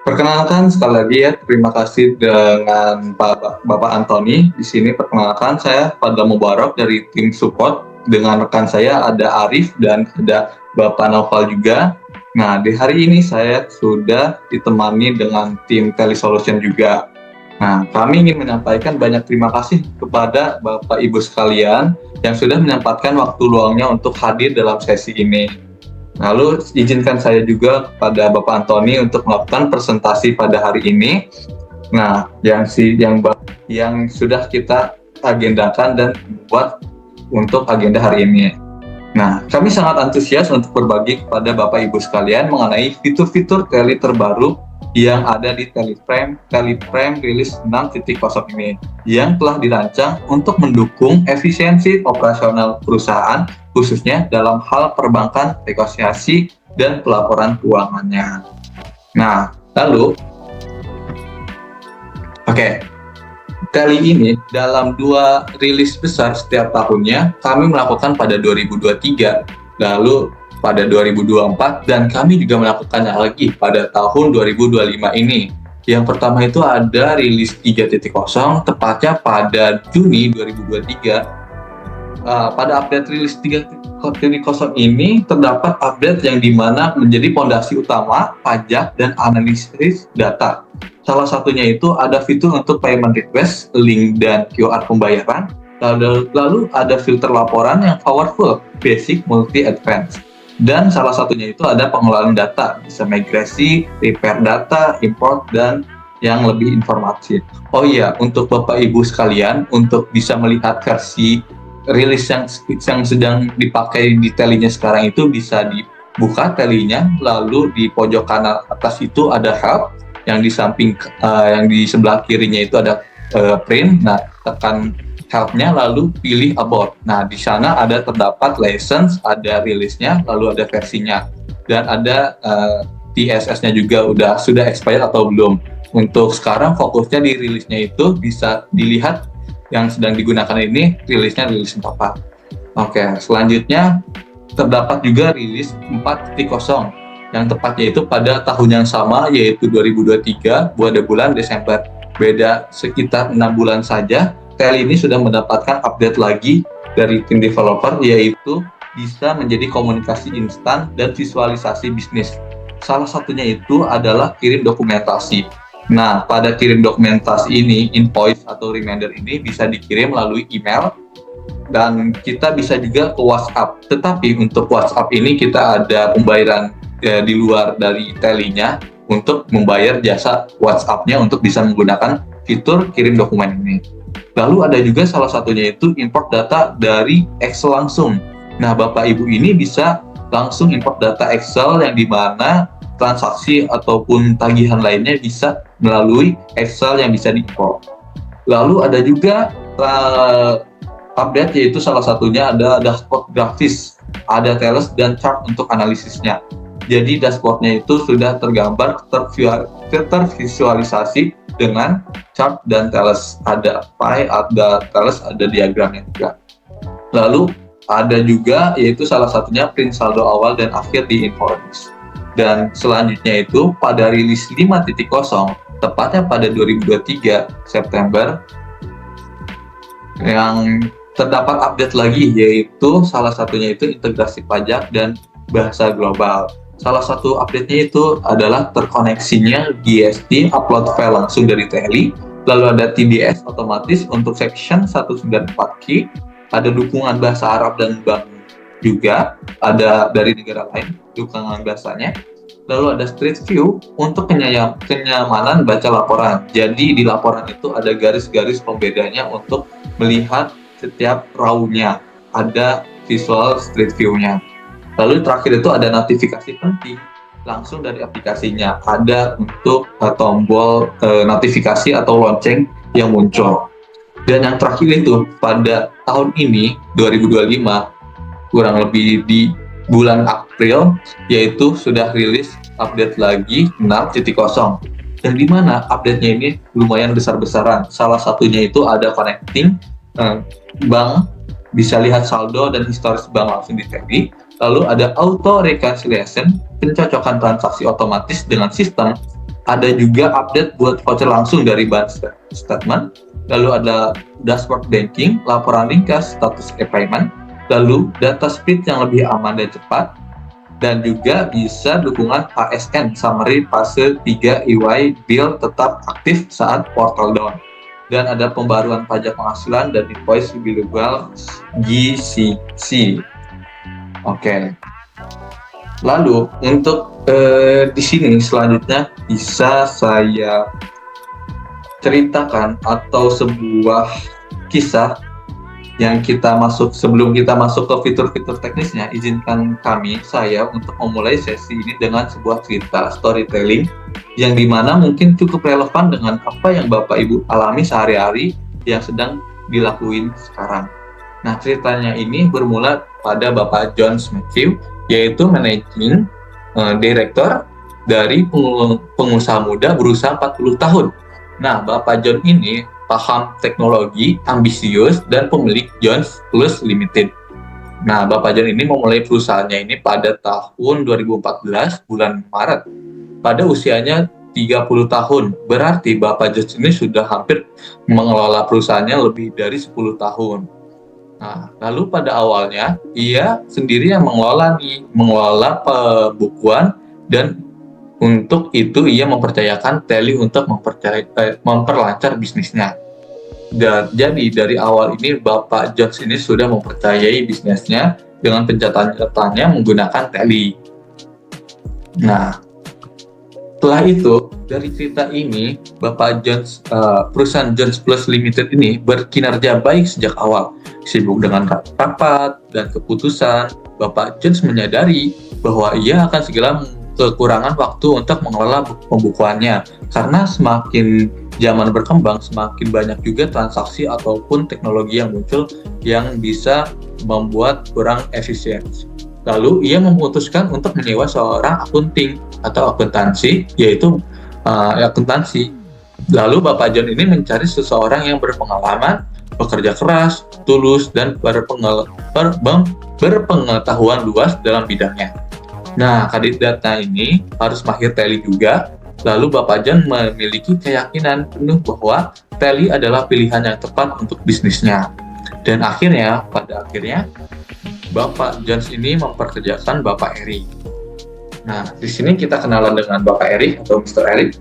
Perkenalkan sekali lagi ya, terima kasih dengan Bapak Antoni. Di sini perkenalkan saya Fadla Mubarak dari tim support. Dengan rekan saya ada Arif dan ada Bapak Naufal juga. Nah, di hari ini saya sudah ditemani dengan tim Telesolution juga. Nah, kami ingin menyampaikan banyak terima kasih kepada Bapak Ibu sekalian yang sudah menyempatkan waktu luangnya untuk hadir dalam sesi ini. Lalu izinkan saya juga kepada Bapak Antoni untuk melakukan presentasi pada hari ini. Nah, yang sudah kita agendakan dan buat untuk agenda hari ini. Nah, kami sangat antusias untuk berbagi kepada Bapak Ibu sekalian mengenai fitur-fitur Tally terbaru yang ada di TallyPrime rilis 6.0 ini yang telah dirancang untuk mendukung efisiensi operasional perusahaan khususnya dalam hal perbankan, negosiasi, dan pelaporan keuangannya. Nah, lalu, Tally ini dalam 2 rilis besar setiap tahunnya, kami melakukan pada 2023, lalu pada 2024, dan kami juga melakukannya lagi pada tahun 2025 ini. Yang pertama itu ada rilis 3.0, tepatnya pada Juni 2023. Pada update rilis 3.0 ini terdapat update yang dimana menjadi fondasi utama pajak dan analisis data. Salah satunya itu ada fitur untuk payment request, link dan QR pembayaran. Lalu ada filter laporan yang powerful, basic, multi, advanced. Dan salah satunya itu ada pengelolaan data, bisa migrasi, repair data, import, dan yang lebih informatif. Oh iya, untuk Bapak Ibu sekalian, untuk bisa melihat versi rilis yang sedang dipakai di Tally-nya sekarang itu bisa dibuka Tally-nya, lalu di pojok kanan atas itu ada help, yang di samping yang di sebelah kirinya itu ada print. Nah, tekan help-nya lalu pilih about. Nah, di sana ada terdapat license, ada rilisnya, lalu ada versinya, dan ada TSS-nya juga sudah expired atau belum. Untuk sekarang fokusnya di rilisnya itu bisa dilihat yang sedang digunakan ini rilis apa. Selanjutnya terdapat juga rilis 4.0 yang tepatnya itu pada tahun yang sama, yaitu 2023 pada bulan Desember. Beda sekitar 6 bulan saja, Tally ini sudah mendapatkan update lagi dari tim developer, yaitu bisa menjadi komunikasi instan dan visualisasi bisnis. Salah satunya itu adalah kirim dokumentasi. Nah, pada kirim dokumentasi ini, invoice atau reminder ini bisa dikirim melalui email, dan kita bisa juga ke WhatsApp. Tetapi untuk WhatsApp ini kita ada pembayaran di luar dari Tally-nya untuk membayar jasa WhatsApp-nya untuk bisa menggunakan fitur kirim dokumen ini. Lalu ada juga salah satunya itu import data dari Excel langsung. Nah, Bapak Ibu ini bisa langsung import data Excel yang dimana transaksi ataupun tagihan lainnya bisa melalui Excel yang bisa diimport. Lalu ada juga update, yaitu salah satunya ada dashboard grafis, ada Tales dan chart untuk analisisnya. Jadi dashboardnya itu sudah tergambar, tervisualisasi dengan chart dan Tales. Ada pie, ada Tales, ada diagramnya juga. Lalu ada juga yaitu salah satunya print saldo awal dan akhir di Informix. Dan selanjutnya itu pada rilis 5.0 tepatnya pada 2023 September yang terdapat update lagi, yaitu salah satunya itu integrasi pajak dan bahasa global. Salah satu update-nya itu adalah terkoneksinya GST upload file langsung dari Tally, lalu ada TDS otomatis untuk section 194K, ada dukungan bahasa Arab dan bank juga, ada dari negara lain dukungan bahasanya. Lalu ada Street View untuk kenyamanan baca laporan. Jadi di laporan itu ada garis-garis pembedanya untuk melihat setiap row-nya, ada visual Street View-nya. Lalu terakhir itu ada notifikasi penting langsung dari aplikasinya, ada untuk tombol notifikasi atau lonceng yang muncul. Dan yang terakhir itu pada tahun ini 2025 kurang lebih di bulan April, yaitu sudah rilis update lagi 6.0, yang dimana update-nya ini lumayan besar-besaran. Salah satunya itu ada connecting bank, bisa lihat saldo dan historis bank langsung di Tally. Lalu ada auto reconciliation, pencocokan transaksi otomatis dengan sistem. ada juga update buat voucher langsung dari bank statement, lalu ada dashboard banking, laporan ringkas status e-payment, lalu data speed yang lebih aman dan cepat, dan juga bisa dukungan HSN summary fase 3 EY bill tetap aktif saat portal down. Dan ada pembaruan pajak penghasilan dan invoice bilingual GCC. Oke. Lalu untuk di sini selanjutnya bisa saya ceritakan atau sebuah kisah yang sebelum kita masuk ke fitur-fitur teknisnya. Izinkan saya untuk memulai sesi ini dengan sebuah cerita storytelling yang dimana mungkin cukup relevan dengan apa yang Bapak Ibu alami sehari-hari yang sedang dilakuin sekarang. Nah, ceritanya ini bermula pada Bapak John Matthew, yaitu managing director dari pengusaha muda berusia 40 tahun. Nah, Bapak John ini paham teknologi, ambisius, dan pemilik Jones Plus Limited. Nah, Bapak John ini memulai perusahaannya ini pada tahun 2014, bulan Maret. Pada usianya 30 tahun, berarti Bapak John ini sudah hampir mengelola perusahaannya lebih dari 10 tahun. Nah, lalu pada awalnya, ia sendiri yang mengelola pembukuan, dan untuk itu ia mempercayakan Tally untuk memperlancar bisnisnya. Dan jadi dari awal ini Bapak Jones ini sudah mempercayai bisnisnya dengan pencatatannya menggunakan Tally. Nah, setelah itu dari cerita ini Bapak Jones, perusahaan Jones Plus Limited ini berkinerja baik sejak awal. Sibuk dengan rapat dan keputusan, Bapak Jones menyadari bahwa ia akan segera kekurangan waktu untuk mengelola pembukuannya, karena semakin zaman berkembang semakin banyak juga transaksi ataupun teknologi yang muncul yang bisa membuat kurang efisien. Lalu ia memutuskan untuk menyewa seorang akunting atau akuntansi, yaitu akuntansi. Lalu Bapak John ini mencari seseorang yang berpengalaman, bekerja keras, tulus, dan berpengetahuan luas dalam bidangnya. Nah, kandidatnya ini harus mahir Tally juga. Lalu Bapak John memiliki keyakinan penuh bahwa Tally adalah pilihan yang tepat untuk bisnisnya. Dan pada akhirnya Bapak Jones ini memperkerjakan Bapak Eric. Nah, di sini kita kenalan dengan Bapak Eric atau Mr. Eric.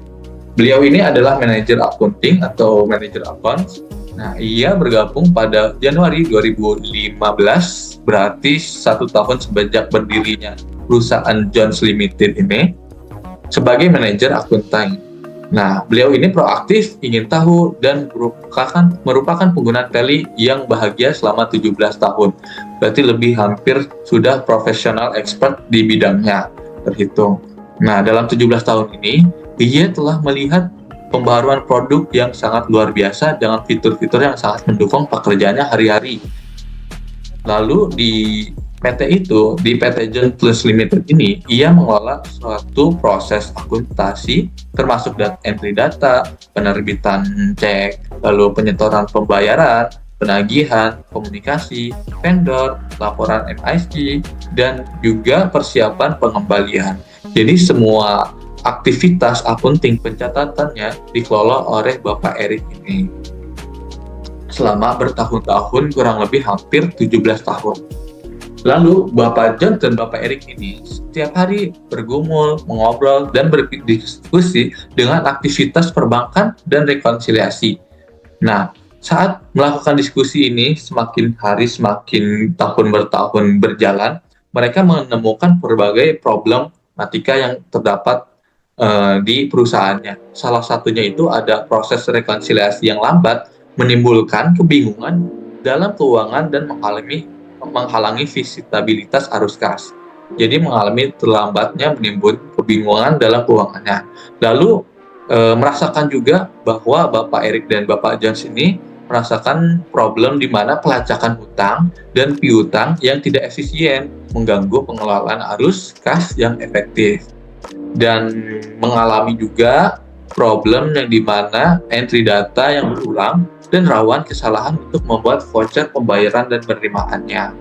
Beliau ini adalah manajer accounting atau manajer accounts. Nah, ia bergabung pada Januari 2015, berarti 1 tahun sejak berdirinya perusahaan Jones Limited ini sebagai manajer akuntan. Nah, beliau ini proaktif, ingin tahu, dan merupakan pengguna Tally yang bahagia selama 17 tahun. Berarti lebih hampir sudah profesional expert di bidangnya terhitung. Nah, dalam 17 tahun ini, ia telah melihat pembaruan produk yang sangat luar biasa dengan fitur-fitur yang sangat mendukung pekerjaannya hari-hari. Lalu di PT John Plus Limited ini, ia mengelola suatu proses akuntansi termasuk entry data, penerbitan cek, lalu penyetoran pembayaran, penagihan, komunikasi, vendor, laporan MIC, dan juga persiapan pengembalian. Jadi semua aktivitas accounting pencatatannya dikelola oleh Bapak Eric ini selama bertahun-tahun, kurang lebih hampir 17 tahun. Lalu Bapak John dan Bapak Eric ini setiap hari bergumul, mengobrol, dan berdiskusi dengan aktivitas perbankan dan rekonsiliasi. Nah, saat melakukan diskusi ini, semakin hari semakin tahun berjalan, mereka menemukan berbagai problematika yang terdapat di perusahaannya. Salah satunya itu ada proses rekonsiliasi yang lambat, menimbulkan kebingungan dalam keuangan dan menghalangi visitabilitas arus kas. Jadi mengalami terlambatnya menimbulkan kebingungan dalam keuangannya. Lalu merasakan juga bahwa Bapak Eric dan Bapak Jones ini merasakan problem di mana pelacakan hutang dan piutang yang tidak efisien mengganggu pengelolaan arus kas yang efektif, dan mengalami juga problem yang di mana entry data yang berulang dan rawan kesalahan untuk membuat voucher pembayaran dan penerimaannya.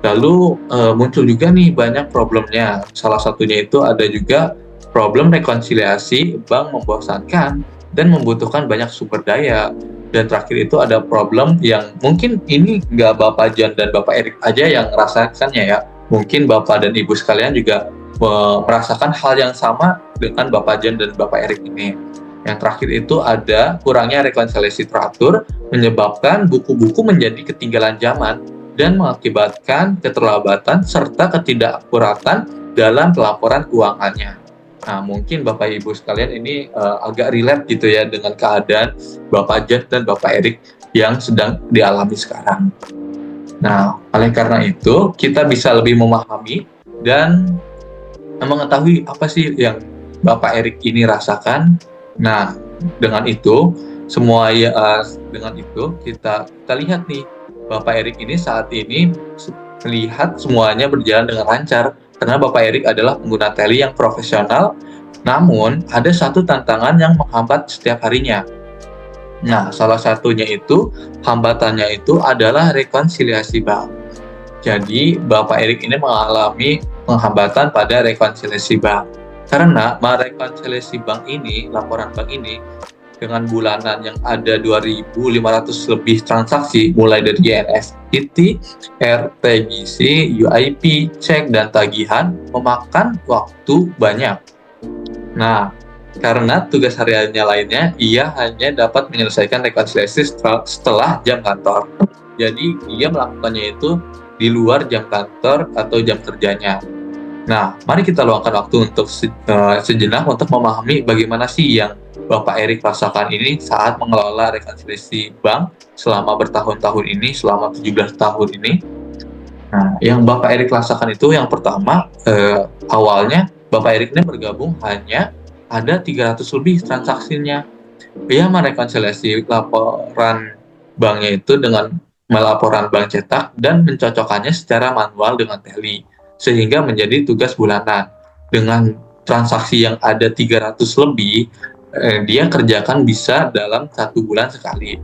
Lalu muncul juga nih banyak problemnya. Salah satunya itu ada juga Problem rekonsiliasi bank membosankan dan membutuhkan banyak sumber daya. Dan terakhir itu ada problem yang mungkin ini nggak Bapak John dan Bapak Erik aja yang merasakannya ya. Mungkin Bapak dan Ibu sekalian juga merasakan hal yang sama dengan Bapak John dan Bapak Erik ini. Yang terakhir itu ada kurangnya rekonsiliasi teratur, menyebabkan buku-buku menjadi ketinggalan zaman dan mengakibatkan keterlambatan serta ketidakakuratan dalam pelaporan keuangannya. Nah, mungkin Bapak Ibu sekalian ini agak relate gitu ya dengan keadaan Bapak Jan dan Bapak Erik yang sedang dialami sekarang. Nah, oleh karena itu, kita bisa lebih memahami dan mengetahui apa sih yang Bapak Erik ini rasakan. Nah, dengan itu, dengan itu kita lihat nih, Bapak Erik ini saat ini melihat semuanya berjalan dengan lancar karena Bapak Erik adalah pengguna Tally yang profesional, namun ada satu tantangan yang menghambat setiap harinya. Nah, salah satunya itu, hambatannya itu adalah rekonsiliasi bank. Jadi, Bapak Erik ini mengalami penghambatan pada rekonsiliasi bank. Karena merekonsiliasi bank ini, laporan bank ini, dengan bulanan yang ada 2.500 lebih transaksi, mulai dari INFIT, RTGC, UIP, cek, dan tagihan, memakan waktu banyak. Nah, karena tugas hariannya lainnya, ia hanya dapat menyelesaikan rekonsiliasi setelah jam kantor. Jadi, ia melakukannya itu di luar jam kantor atau jam kerjanya. Nah, mari kita luangkan waktu untuk sejenak untuk memahami bagaimana sih yang Bapak Erik rasakan ini saat mengelola rekonsiliasi bank selama bertahun-tahun ini, selama 17 tahun ini. Nah, yang Bapak Erik rasakan itu yang pertama, awalnya Bapak Erik ini bergabung hanya ada 300 lebih transaksinya. Ia merekonsiliasi laporan banknya itu dengan melaporan bank cetak dan mencocokkannya secara manual dengan Tally, sehingga menjadi tugas bulanan. Dengan transaksi yang ada 300 lebih, dia kerjakan bisa dalam 1 bulan sekali.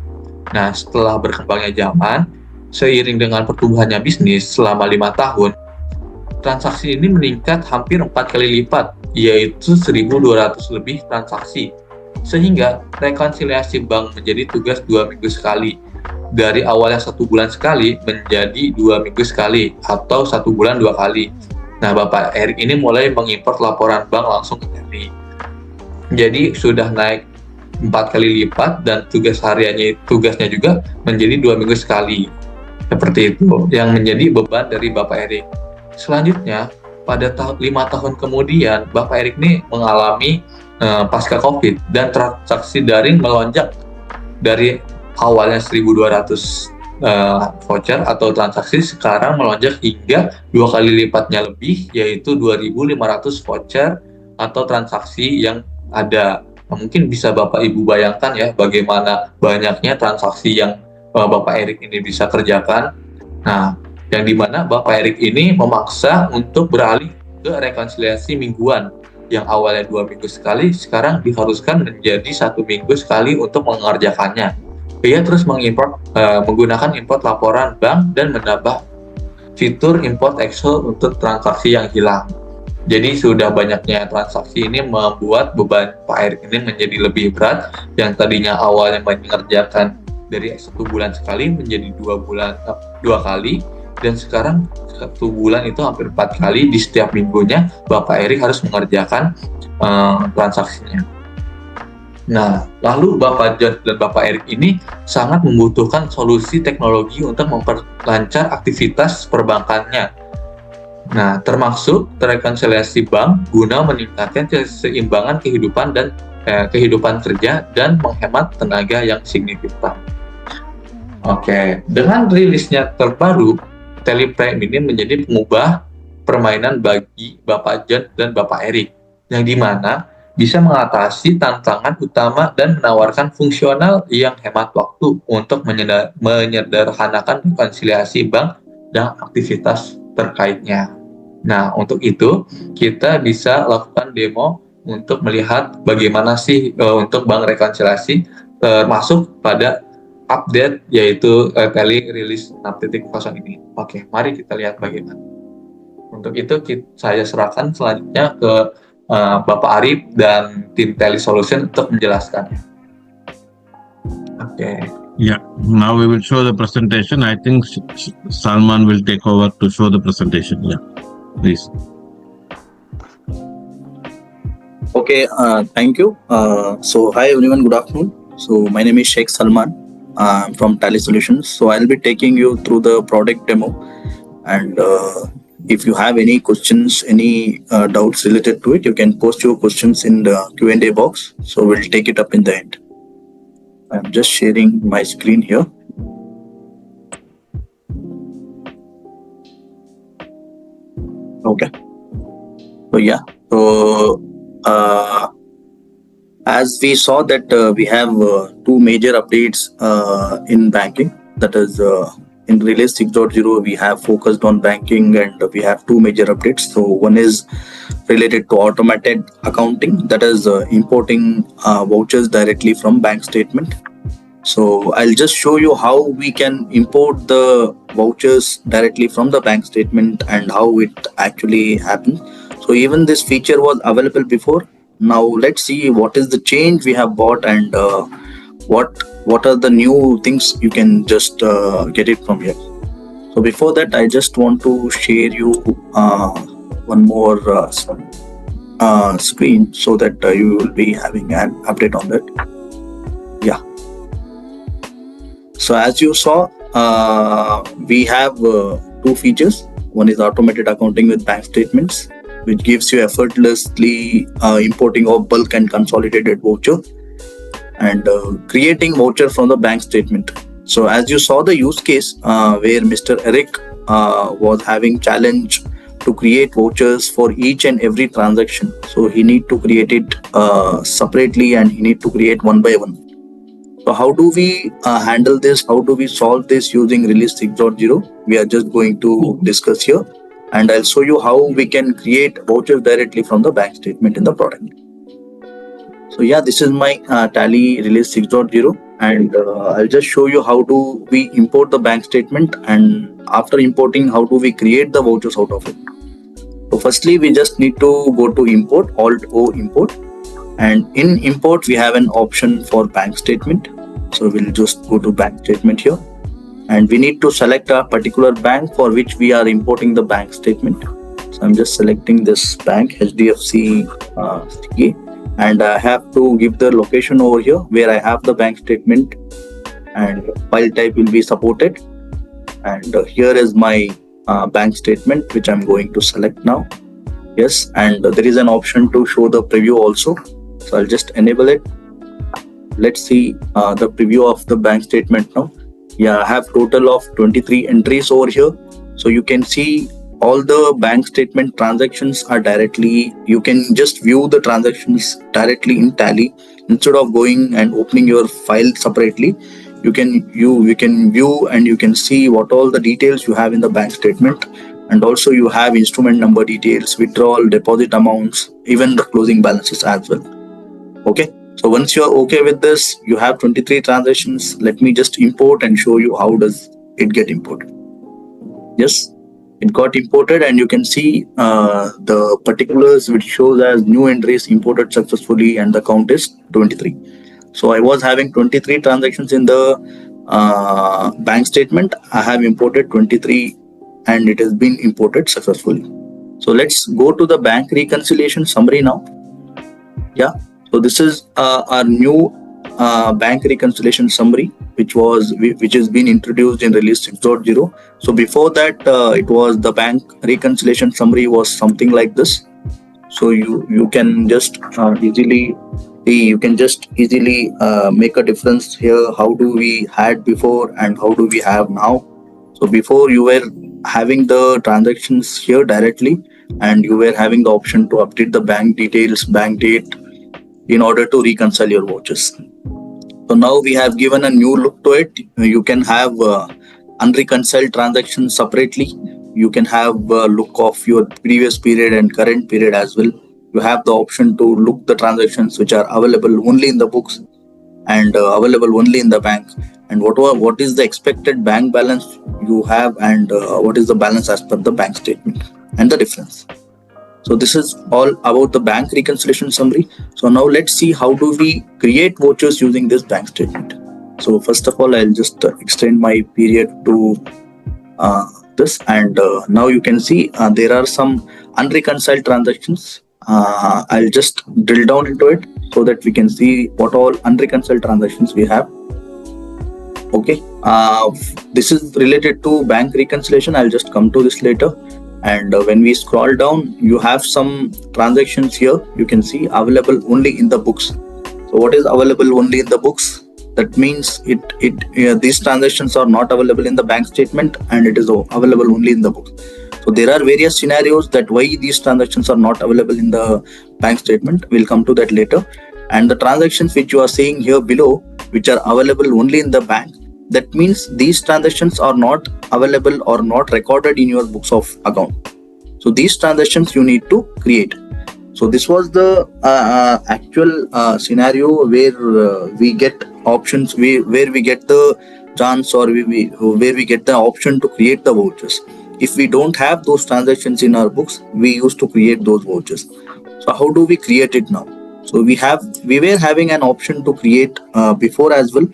Nah, setelah berkembangnya zaman, seiring dengan pertumbuhannya bisnis selama 5 tahun, transaksi ini meningkat hampir 4 kali lipat, yaitu 1.200 lebih transaksi. Sehingga rekonsiliasi bank menjadi tugas 2 minggu sekali. Dari awalnya 1 bulan sekali menjadi 2 minggu sekali, atau 1 bulan 2 kali. Nah, Bapak Erik ini mulai mengimport laporan bank langsung ke Tally. Jadi sudah naik 4 kali lipat dan tugasnya juga menjadi 2 minggu sekali. Seperti itu, yang menjadi beban dari Bapak Erik. Selanjutnya, pada 5 tahun kemudian, Bapak Erik ini mengalami pasca COVID dan transaksi daring melonjak dari awalnya 1.200 voucher atau transaksi, sekarang melonjak hingga 2 kali lipatnya lebih, yaitu 2.500 voucher atau transaksi yang ada. Nah, mungkin bisa Bapak Ibu bayangkan ya bagaimana banyaknya transaksi yang Bapak Erik ini bisa kerjakan. Nah, yang dimana Bapak Erik ini memaksa untuk beralih ke rekonsiliasi mingguan yang awalnya 2 minggu sekali, sekarang diharuskan menjadi 1 minggu sekali untuk mengerjakannya. Ia terus menggunakan import laporan bank dan menambah fitur import Excel untuk transaksi yang hilang. Jadi sudah banyaknya transaksi ini membuat beban Pak Erik ini menjadi lebih berat, yang tadinya awalnya mengerjakan dari 1 bulan sekali menjadi 2 kali, dan sekarang 1 bulan itu hampir 4 kali. Di setiap minggunya Bapak Erik harus mengerjakan transaksinya. Nah, lalu Bapak John dan Bapak Erik ini sangat membutuhkan solusi teknologi untuk memperlancar aktivitas perbankannya. Nah, termasuk rekonsiliasi bank guna meningkatkan keseimbangan kehidupan kerja dan menghemat tenaga yang signifikan. Oke, dengan rilisnya terbaru, TallyPrime ini menjadi pengubah permainan bagi Bapak John dan Bapak Erik, yang dimana bisa mengatasi tantangan utama dan menawarkan fungsional yang hemat waktu untuk menyederhanakan rekonsiliasi bank dan aktivitas terkaitnya. Nah, untuk itu kita bisa lakukan demo untuk melihat bagaimana sih untuk bank rekonsiliasi, termasuk pada update yaitu Tally rilis 6.0 ini. Oke, mari kita lihat bagaimana. Untuk itu saya serahkan selanjutnya ke Bapak Arif dan tim Tally Solution untuk menjelaskannya. Oke. Yeah, now we will show the presentation. I think Salman will take over to show the presentation. Yeah, please. Okay, thank you. So hi everyone, good afternoon. So my name is Sheikh Salman. I'm from Tally Solutions. So I'll be taking you through the product demo, and if you have any questions, any doubts related to it, you can post your questions in the Q&A box. So we'll take it up in the end. I'm just sharing my screen here. Okay. So yeah. So as we saw that we have two major updates in banking. That is, in release 6.0, we have focused on banking, and we have two major updates. So one is related to automated accounting, that is importing vouchers directly from bank statement. So I'll just show you how we can import the vouchers directly from the bank statement and how it actually happens. So even this feature was available before. Now let's see what is the change we have bought, and what are the new things you can just get it from here. So before that, I just want to share you one more screen so that you will be having an update on that. Yeah. So as you saw, we have two features. One is automated accounting with bank statements, which gives you effortlessly importing of bulk and consolidated voucher, and creating voucher from the bank statement. So as you saw the use case where Mr. Eric was having challenge to create vouchers for each and every transaction. So he need to create it separately, and he need to create one by one. So how do we handle this? How do we solve this using release 6.0? We are just going to discuss here, and I'll show you how we can create vouchers directly from the bank statement in the product. So yeah, this is my Tally release 6.0, and I'll just show you how do we import the bank statement, and after importing, how do we create the vouchers out of it. So firstly, we just need to go to import, Alt O import, and in import we have an option for bank statement. So we'll just go to bank statement here, and we need to select a particular bank for which we are importing the bank statement. So I'm just selecting this bank, HDFC CA, and I have to give the location over here where I have the bank statement, and file type will be supported. And here is my bank statement, which I'm going to select now. Yes, and there is an option to show the preview also. So I'll just enable it. Let's see the preview of the bank statement now. Yeah, I have total of 23 entries over here. So you can see all the bank statement transactions are directly, you can just view the transactions directly in Tally. Instead of going and opening your file separately, you can view and you can see what all the details you have in the bank statement. And also you have instrument number details, withdrawal, deposit amounts, even the closing balances as well. Okay, so once you're okay with this, you have 23 transactions. Let me just import and show you how does it get imported. Yes, it got imported, and you can see the particulars which shows as new entries imported successfully, and the count is 23. So I was having 23 transactions in the bank statement. I have imported 23, and it has been imported successfully. So let's go to the bank reconciliation summary now. Yeah, so this is our new bank reconciliation summary, which has been introduced in release 6.0. So before that, it was the bank reconciliation summary was something like this. So you can just easily make a difference here. How do we had before and how do we have now? So before you were having the transactions here directly, and you were having the option to update the bank details, bank date, in order to reconcile your vouchers. So now we have given a new look to it. You can have unreconciled transactions separately. You can have a look of your previous period and current period as well. You have the option to look the transactions which are available only in the books and available only in the bank, and what is the expected bank balance you have, and what is the balance as per the bank statement, and the difference. So this is all about the bank reconciliation summary. So now let's see how do we create vouchers using this bank statement. So first of all, I'll just extend my period to this, and now you can see there are some unreconciled transactions. I'll just drill down into it so that we can see what all unreconciled transactions we have. Okay, this is related to bank reconciliation. I'll just come to this later. And when we scroll down, you have some transactions here. You can see available only in the books. So what is available only in the books? That means these transactions are not available in the bank statement, and it is available only in the books. So there are various scenarios that why these transactions are not available in the bank statement. We'll come to that later. And the transactions which you are seeing here below, which are available only in the bank, that means these transactions are not available or not recorded in your books of account. So these transactions you need to create. So this was the actual scenario where we get options, where we get the chance, or where we get the option to create the vouchers. If we don't have those transactions in our books, we used to create those vouchers. So how do we create it now? So we were having an option to create before as well,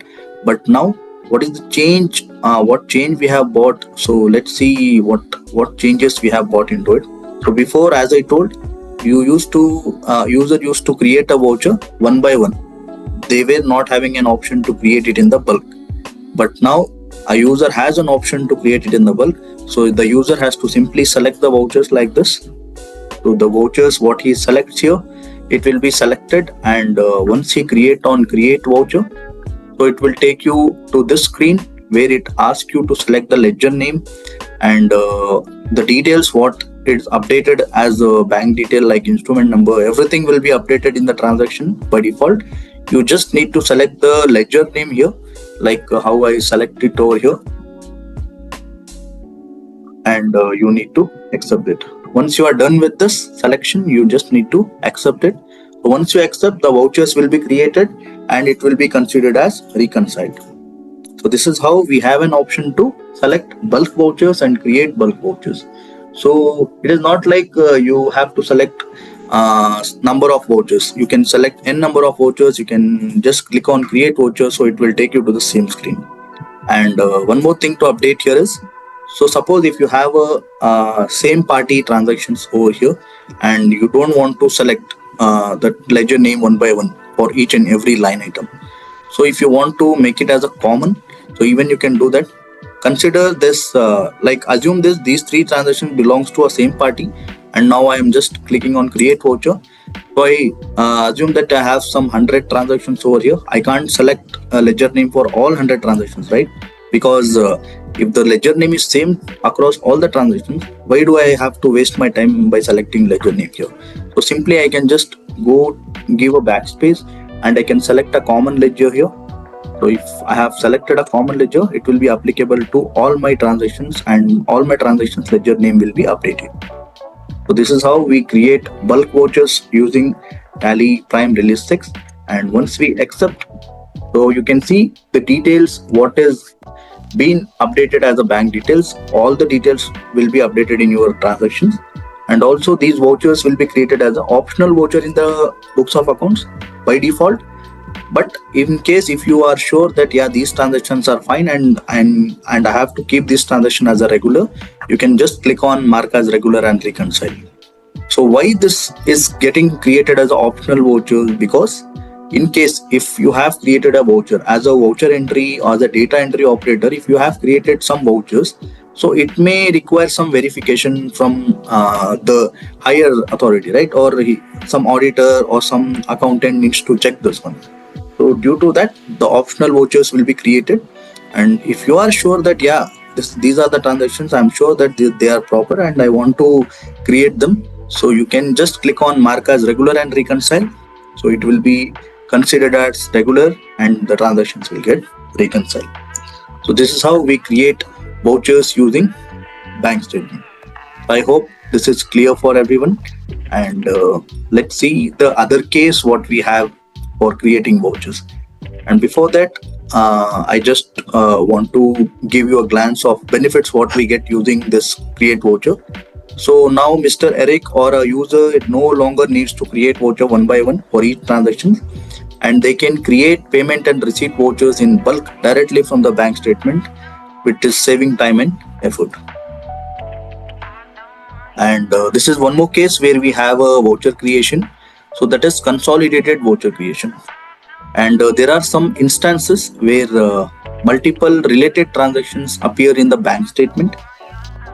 but now what is the change? What change we have bought? So let's see what changes we have bought into it. So before, as I told, user used to create a voucher one by one. They were not having an option to create it in the bulk. But now a user has an option to create it in the bulk. So the user has to simply select the vouchers like this. So the vouchers, what he selects here, it will be selected, and once he create voucher, so it will take you to this screen where it asks you to select the ledger name and the details, what is updated as a bank detail like instrument number. Everything will be updated in the transaction by default. You just need to select the ledger name here, like how I select it over here, and you need to accept it. Once you are done with this selection, you just need to accept it. So once you accept, the vouchers will be created and it will be considered as reconciled. So this is how we have an option to select bulk vouchers and create bulk vouchers. So it is not like you have to select number of vouchers. You can select n number of vouchers. You can just click on create voucher, so it will take you to the same screen. And one more thing to update here is, so suppose if you have a same party transactions over here and you don't want to select the ledger name one by one for each and every line item. So if you want to make it as a common, so even you can do that. Consider this, like assume these three transactions belongs to a same party, and now I am just clicking on create voucher. So I assume that I have some 100 transactions over here. I can't select a ledger name for all 100 transactions, right? Because if the ledger name is same across all the transactions, why do I have to waste my time by selecting ledger name here? So simply I can just go give a backspace and I can select a common ledger here. So if I have selected a common ledger, it will be applicable to all my transactions, and all my transactions ledger name will be updated. So this is how we create bulk vouchers using TallyPrime Release 6. And once we accept, so you can see the details, what is being updated as a bank details. All the details will be updated in your transactions. And also these vouchers will be created as an optional voucher in the books of accounts by default. But in case if you are sure that these transactions are fine and I have to keep this transaction as a regular, you can just click on mark as regular and reconcile. So why this is getting created as an optional voucher? Because in case if you have created a voucher as a voucher entry or as a data entry operator, if you have created some vouchers, so it may require some verification from the higher authority, right? Or some auditor or some accountant needs to check this one. So due to that, the optional vouchers will be created. And if you are sure that these are the transactions, I'm sure that they are proper and I want to create them, so you can just click on mark as regular and reconcile. So it will be considered as regular and the transactions will get reconciled. So this is how we create vouchers using bank statement. I hope this is clear for everyone. And let's see the other case what we have for creating vouchers. And before that, I just want to give you a glance of benefits what we get using this create voucher. So now Mr. Eric or a user no longer needs to create voucher one by one for each transaction, and they can create payment and receipt vouchers in bulk directly from the bank statement, which is saving time and effort. And this is one more case where we have a voucher creation. So that is consolidated voucher creation. And there are some instances where multiple related transactions appear in the bank statement,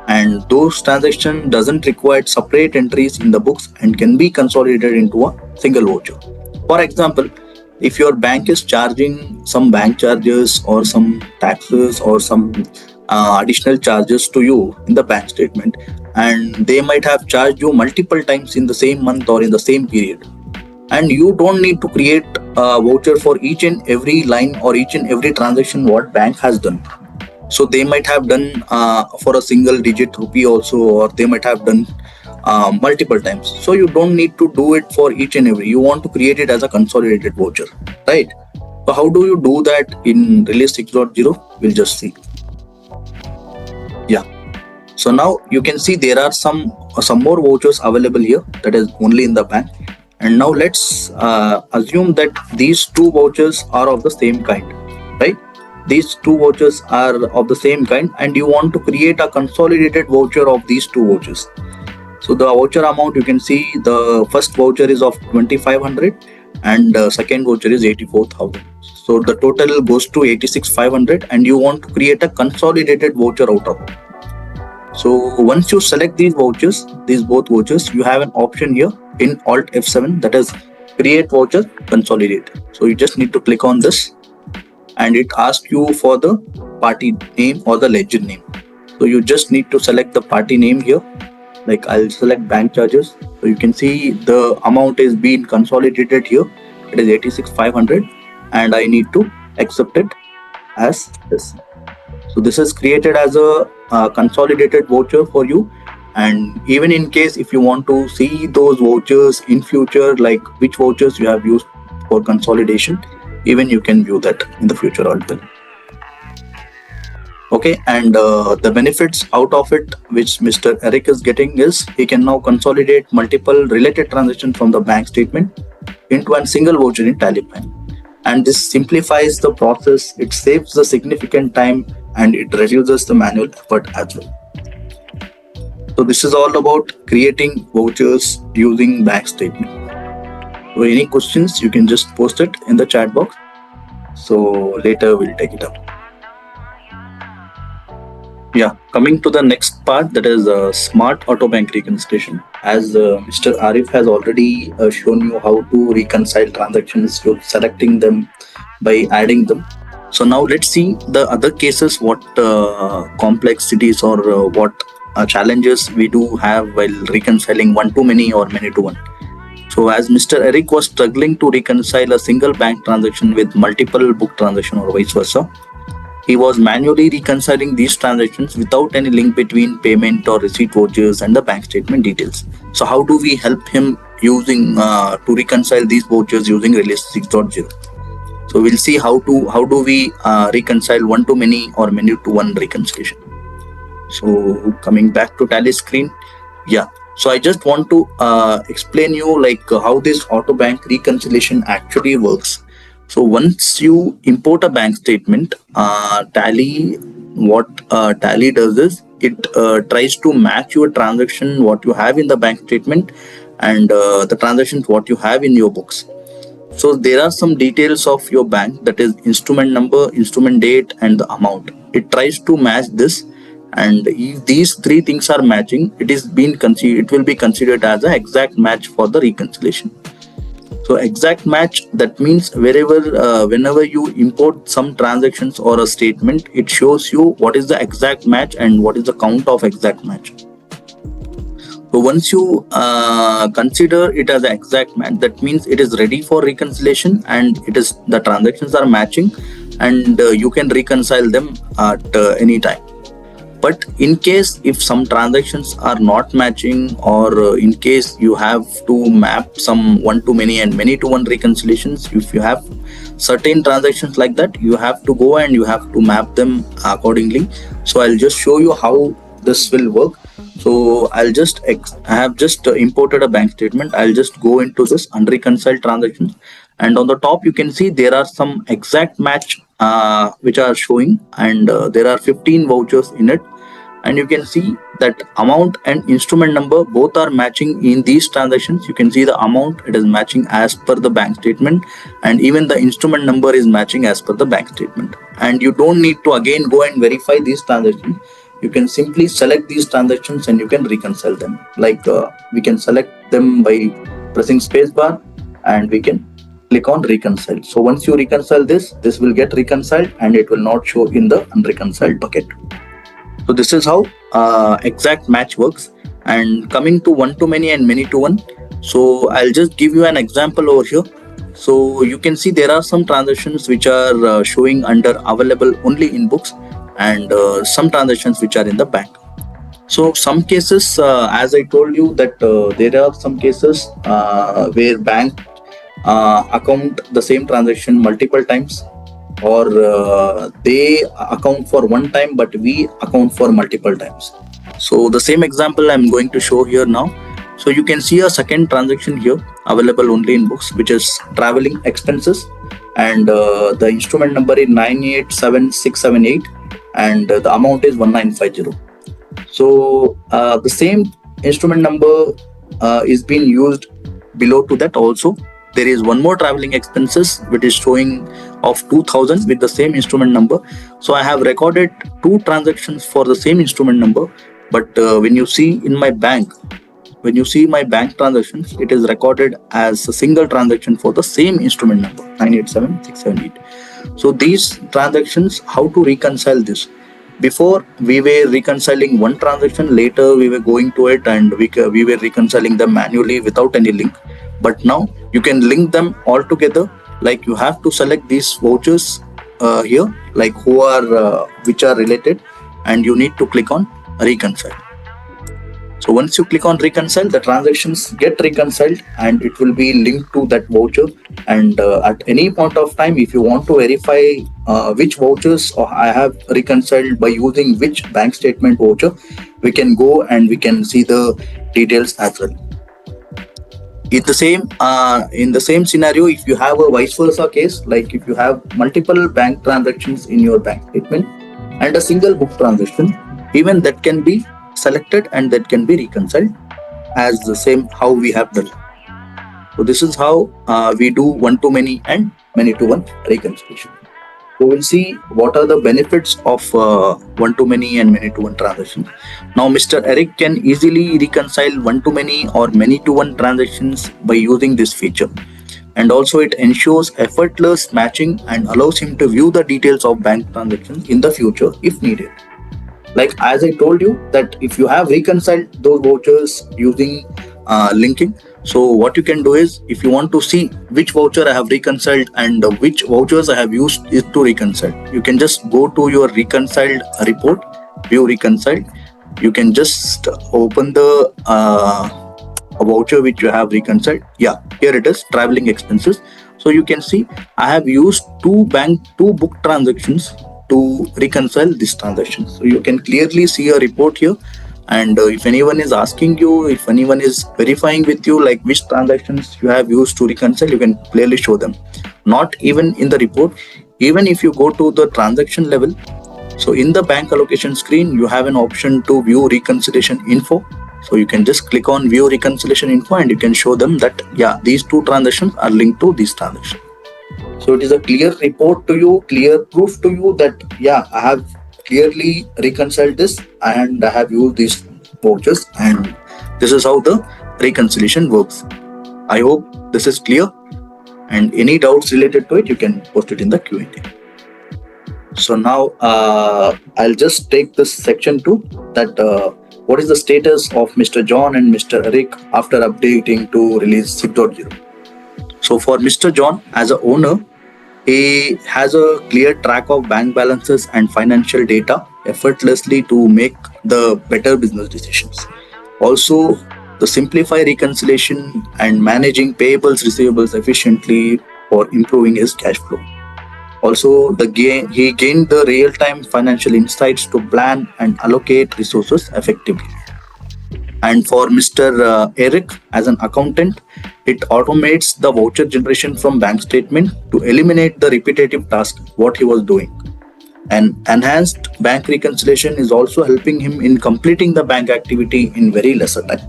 and those transactions doesn't require separate entries in the books and can be consolidated into a single voucher. For example, if your bank is charging some bank charges or some taxes or some additional charges to you in the bank statement, and they might have charged you multiple times in the same month or in the same period, and you don't need to create a voucher for each and every line or each and every transaction what bank has done. So they might have done for a single digit rupee also, or they might have done multiple times. So you don't need to do it for each and every. You want to create it as a consolidated voucher, right? So how do you do that in release 6.0? We'll just see. Yeah. So now you can see there are some more vouchers available here, that is only in the bank. And now let's assume that these two vouchers are of the same kind, right? These two vouchers are of the same kind, and you want to create a consolidated voucher of these two vouchers. So the voucher amount, you can see the first voucher is of 2,500 and second voucher is 84,000. So the total goes to 86,500, and you want to create a consolidated voucher out of it. So once you select these vouchers, these both vouchers, you have an option here in Alt F7, that is create voucher consolidate. So you just need to click on this, and it asks you for the party name or the ledger name. So you just need to select the party name here. Like I'll select bank charges. So you can see the amount is being consolidated here. It is 86,500, and I need to accept it as this. So this is created as a consolidated voucher for you. And even in case if you want to see those vouchers in future, like which vouchers you have used for consolidation, even you can view that in the future as well. Okay, and the benefits out of it which Mr. Eric is getting is he can now consolidate multiple related transactions from the bank statement into a single voucher in TallyPrime. And this simplifies the process, it saves the significant time, and it reduces the manual effort as well. So this is all about creating vouchers using bank statement. So any questions, you can just post it in the chat box. So later we'll take it up. Yeah, coming to the next part, that is smart auto bank reconciliation. As Mr. Arif has already shown you how to reconcile transactions, you're selecting them by adding them. So now let's see the other cases, what complexities or what challenges we do have while reconciling one-to-many or many-to-one. So as Mr. Eric was struggling to reconcile a single bank transaction with multiple book transaction or vice versa, he was manually reconciling these transactions without any link between payment or receipt vouchers and the bank statement details. So how do we help him using to reconcile these vouchers using release 6.0? So we'll see how do we reconcile one-to-many or many-to-one reconciliation. So coming back to Tally screen, yeah. So I just want to explain you like how this auto bank reconciliation actually works. So once you import a bank statement, Tally, what Tally does is it tries to match your transaction, what you have in the bank statement, and the transactions what you have in your books. So there are some details of your bank, that is instrument number, instrument date, and the amount. It tries to match this, and if these three things are matching, it will be considered as an exact match for the reconciliation. So exact match, that means whenever you import some transactions or a statement, it shows you what is the exact match and what is the count of exact match. So once you consider it as an exact match, that means it is ready for reconciliation and the transactions are matching, and you can reconcile them at any time. But in case if some transactions are not matching, or in case you have to map some one-to-many and many-to-one reconciliations, if you have certain transactions like that, you have to go and you have to map them accordingly. So I'll just show you how this will work. So I have just imported a bank statement. I'll just go into this unreconciled transactions, and on the top you can see there are some exact match which are showing, and there are 15 vouchers in it, and you can see that amount and instrument number both are matching in these transactions. You can see the amount, it is matching as per the bank statement, and even the instrument number is matching as per the bank statement. And you don't need to again go and verify these transactions. You can simply select these transactions and you can reconcile them. Like we can select them by pressing spacebar, and we can click on reconcile. So once you reconcile this will get reconciled and it will not show in the unreconciled bucket. So this is how exact match works. And coming to one-to-many and many-to-one, so I'll just give you an example over here. So you can see there are some transactions which are showing under available only in books, and some transactions which are in the bank. So some cases, as I told you, that there are some cases where bank account the same transaction multiple times, or they account for one time but we account for multiple times. So the same example I'm going to show here now. So you can see a second transaction here available only in books, which is traveling expenses, and the instrument number is 987678, and the amount is 1950. So the same instrument number is being used below to that also. There is one more traveling expenses which is showing of 2000 with the same instrument number. So I have recorded two transactions for the same instrument number, but when you see in my bank, when you see my bank transactions, it is recorded as a single transaction for the same instrument number 987678. So these transactions, how to reconcile this? Before we were reconciling one transaction, later we were going to it and we were reconciling them manually without any link. But now you can link them all together. Like you have to select these vouchers here, like who are which are related, and you need to click on reconcile. So once you click on reconcile, the transactions get reconciled and it will be linked to that voucher. And at any point of time, if you want to verify which vouchers I have reconciled by using which bank statement voucher, we can go and we can see the details as well. In the same scenario, if you have a vice versa case, like if you have multiple bank transactions in your bank statement and a single book transaction, even that can be selected and that can be reconciled as the same how we have done. So this is how we do one-to-many and many-to-one reconciliation. So we'll see what are the benefits of one-to-many and many-to-one transactions. Now Mr. Eric can easily reconcile one-to-many or many-to-one transactions by using this feature. And also it ensures effortless matching and allows him to view the details of bank transactions in the future if needed. Like as I told you that if you have reconciled those vouchers using linking, so what you can do is, if you want to see which voucher I have reconciled and which vouchers I have used is to reconcile, you can just go to your reconciled report, view reconciled. You can just open the voucher which you have reconciled. Yeah, here it is, traveling expenses. So you can see I have used two book transactions to reconcile this transaction. So you can clearly see a report here, and if anyone is asking you, if anyone is verifying with you like which transactions you have used to reconcile, you can clearly show them. Not even in the report, even if you go to the transaction level, so in the bank allocation screen you have an option to view reconciliation info. So you can just click on view reconciliation info and you can show them that yeah, these two transactions are linked to this transaction. So it is a clear report to you, clear proof to you that yeah, I have clearly reconciled this and I have used these vouchers, and this is how the reconciliation works. I hope this is clear, and any doubts related to it you can post it in the Q&A. So now I'll just take this section 2, that what is the status of Mr. John and Mr. Eric after updating to release 6.0. So for Mr. John, as a owner, he has a clear track of bank balances and financial data effortlessly to make the better business decisions. Also, the simplify reconciliation and managing payables, receivables efficiently for improving his cash flow. Also, he gained the real-time financial insights to plan and allocate resources effectively. And for Mr. Eric, as an accountant, it automates the voucher generation from bank statement to eliminate the repetitive task what he was doing. And enhanced bank reconciliation is also helping him in completing the bank activity in very lesser time.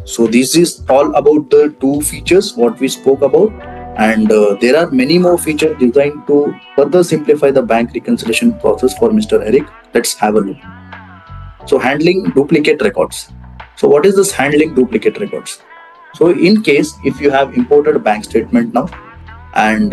So this is all about the two features what we spoke about, and there are many more features designed to further simplify the bank reconciliation process for Mr. Eric. Let's have a look. So handling duplicate records. So what is this handling duplicate records? So in case if you have imported a bank statement now, and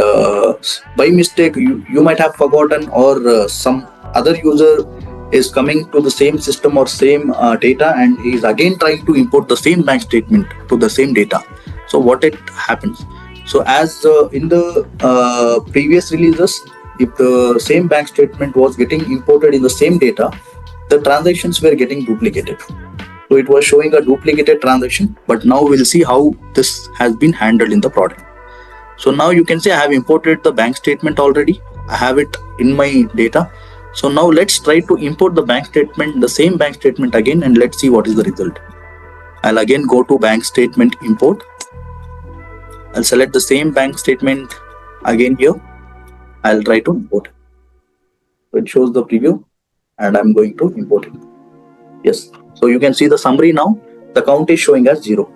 by mistake you might have forgotten, or some other user is coming to the same system or same data, and he is again trying to import the same bank statement to the same data. So what it happens? So as in the previous releases, if the same bank statement was getting imported in the same data, the transactions were getting duplicated. So it was showing a duplicated transaction, but now we'll see how this has been handled in the product. So now you can say I have imported the bank statement already. I have it in my data. So now let's try to import the bank statement, the same bank statement again, and let's see what is the result. I'll again go to bank statement import. I'll select the same bank statement again here. I'll try to import it. So it shows the preview, and I'm going to import it. Yes. So you can see the summary now. The count is showing as 0.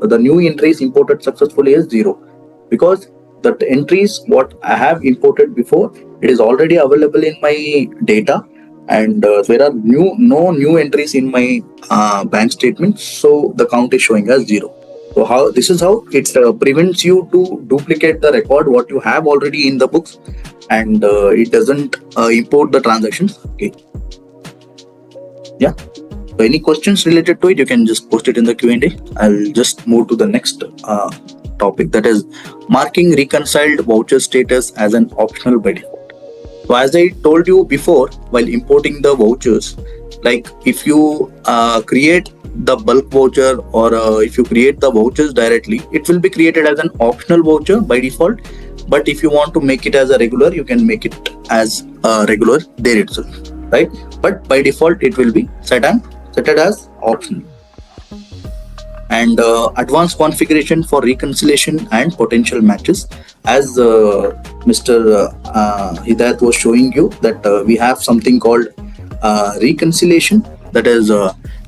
The new entries imported successfully is 0, because the entries what I have imported before, it is already available in my data, and there are no new entries in my bank statement. So the count is showing as 0. So how this is how it prevents you to duplicate the record what you have already in the books, and it doesn't import the transactions. Okay. Yeah. So any questions related to it, you can just post it in the Q&A. I'll just move to the next topic, that is marking reconciled voucher status as an optional by default. So as I told you before, while importing the vouchers, like if you create the bulk voucher, or if you create the vouchers directly, it will be created as an optional voucher by default. But if you want to make it as a regular, you can make it as a regular there itself, right? But by default, it will be set as optional. And advanced configuration for reconciliation and potential matches, as Mr. Hidayat was showing you, that we have something called reconciliation, that is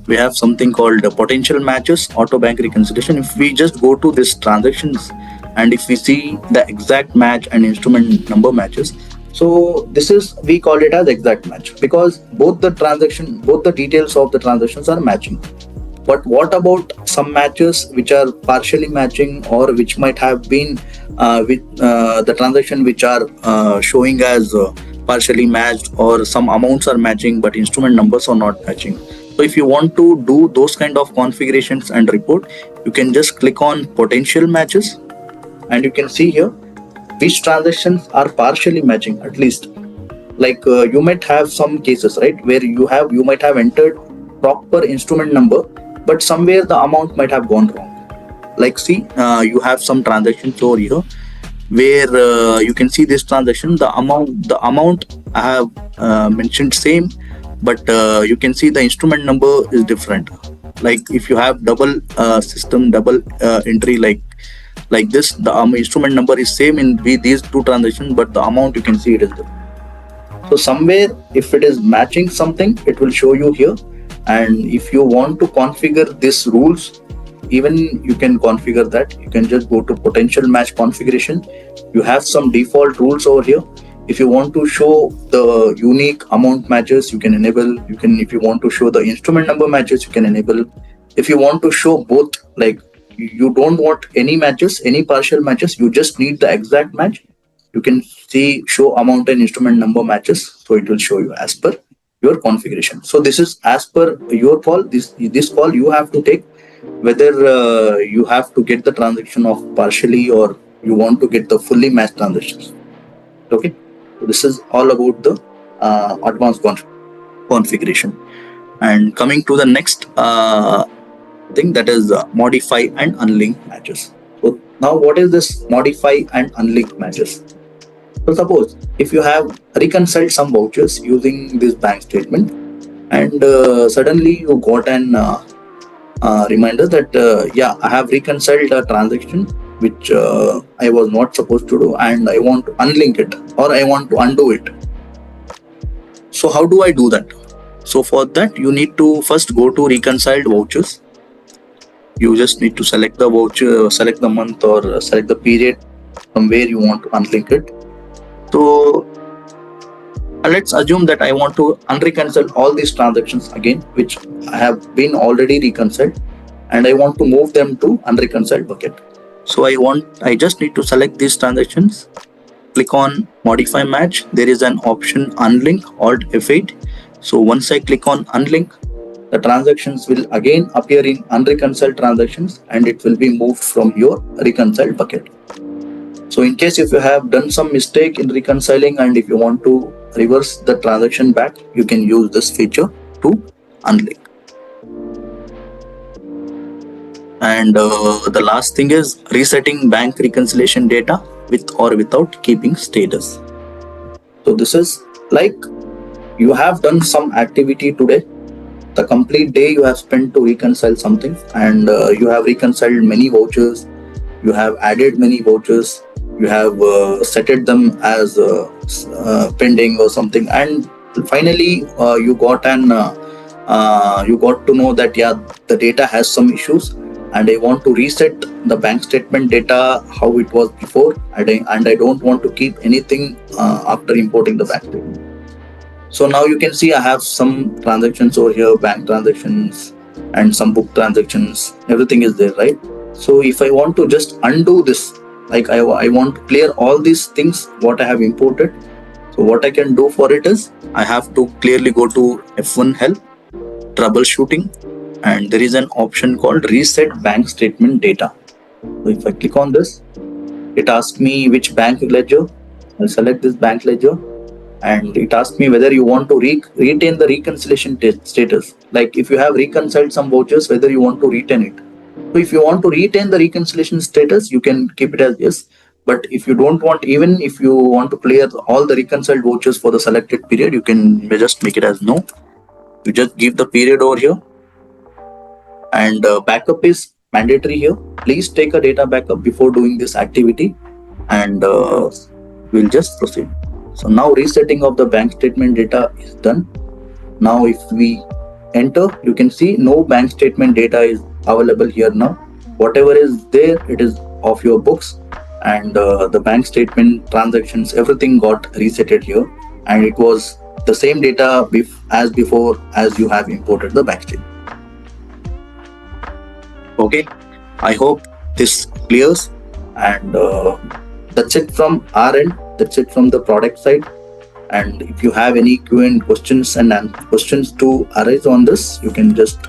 we have something called potential matches, auto bank reconciliation. If we just go to this transactions, and if we see the exact match and instrument number matches, so this is, we call it as exact match, because both the details of the transactions are matching. But what about some matches which are partially matching, or which might have been with the transaction which are showing as partially matched, or some amounts are matching but instrument numbers are not matching? So if you want to do those kind of configurations and report, you can just click on potential matches, and you can see here which transactions are partially matching. At least, like you might have some cases, right, where you might have entered proper instrument number, but somewhere the amount might have gone wrong. Like see, you have some transactions over here where you can see this transaction, the amount I have mentioned same, but you can see the instrument number is different. Like if you have double entry like this, the instrument number is same in these two transactions, but the amount you can see it is different. So somewhere if it is matching something, it will show you here. And if you want to configure these rules, even you can configure that. You can just go to potential match configuration. You have some default rules over here. If you want to show the unique amount matches, you can enable. If you want to show the instrument number matches, you can enable. If you want to show both, like you don't want any matches, any partial matches, you just need the exact match, you can see show amount and instrument number matches. So it will show you as per your configuration. So this is as per your call. This call you have to take, whether you have to get the transaction of partially, or you want to get the fully matched transactions. Okay, so this is all about the advanced configuration. And coming to the next thing, that is modify and unlink matches. So now what is this modify and unlink matches? So suppose if you have reconciled some vouchers using this bank statement, and suddenly you got an reminder that I have reconciled a transaction which I was not supposed to do, and I want to unlink it or I want to undo it. So how do I do that? So for that, you need to first go to reconciled vouchers. You just need to select the voucher, select the month, or select the period from where you want to unlink it. So let's assume that I want to unreconcile all these transactions again, which have been already reconciled, and I want to move them to unreconciled bucket. So I just need to select these transactions, click on modify match. There is an option unlink, alt F8. So once I click on unlink, the transactions will again appear in unreconciled transactions, and it will be moved from your reconciled bucket. So in case if you have done some mistake in reconciling and if you want to reverse the transaction back, you can use this feature to unlink. And the last thing is resetting bank reconciliation data with or without keeping status. So this is like you have done some activity today. The complete day you have spent to reconcile something, and you have reconciled many vouchers, you have added many vouchers, you have set them as pending or something, and finally you got to know that the data has some issues, and I want to reset the bank statement data how it was before, and I don't want to keep anything after importing the bank statement. So now you can see I have some transactions over here, bank transactions and some book transactions, everything is there, right? So if I want to just undo this, like I want to clear all these things what I have imported, so what I can do for it is I have to clearly go to F1 help, troubleshooting, and there is an option called reset bank statement data. So if I click on this, it asks me which bank ledger. I'll select this bank ledger, and it asks me whether you want to retain the reconciliation status. Like if you have reconciled some vouchers, whether you want to retain it. So if you want to retain the reconciliation status, you can keep it as yes. But if you don't want, even if you want to clear all the reconciled vouchers for the selected period, you can just make it as no. You just give the period over here, and backup is mandatory here. Please take a data backup before doing this activity, and we'll just proceed. So now resetting of the bank statement data is done. Now if we enter, you can see no bank statement data is available here now. Whatever is there, it is of your books, and the bank statement transactions, everything got resetted here, and it was the same data as before as you have imported the bank statement. Okay, I hope this clears, and that's it from our end. That's it from the product side. And if you have any Q&A questions and questions to arise on this, you can just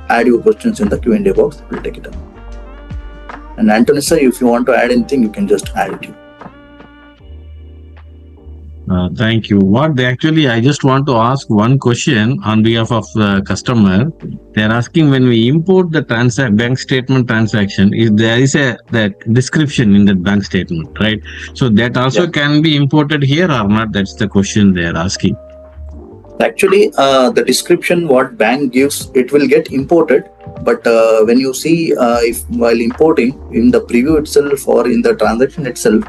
add your questions in the Q&A box. We'll take it up. And Anthony sir, if you want to add anything, you can just add it. Thank you. I just want to ask one question on behalf of the customer. They're asking when we import the bank statement transaction, there is that description in that bank statement, right? So that also can be imported here or not? That's the question they're asking. Actually, the description what bank gives, it will get imported. But when you see if while importing in the preview itself or in the transaction itself,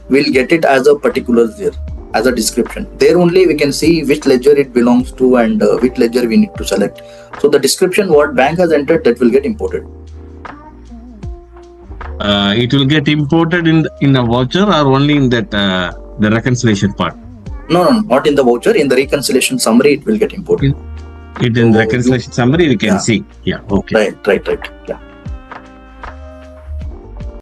we'll get it as a particulars there, as a description. There only we can see which ledger it belongs to and which ledger we need to select. So the description what bank has entered, that will get imported. It will get imported in a voucher or only in that the reconciliation part? No, not in the voucher. In the reconciliation summary, it will get imported. It in the reconciliation summary we can see. Yeah. Okay. Right. Yeah.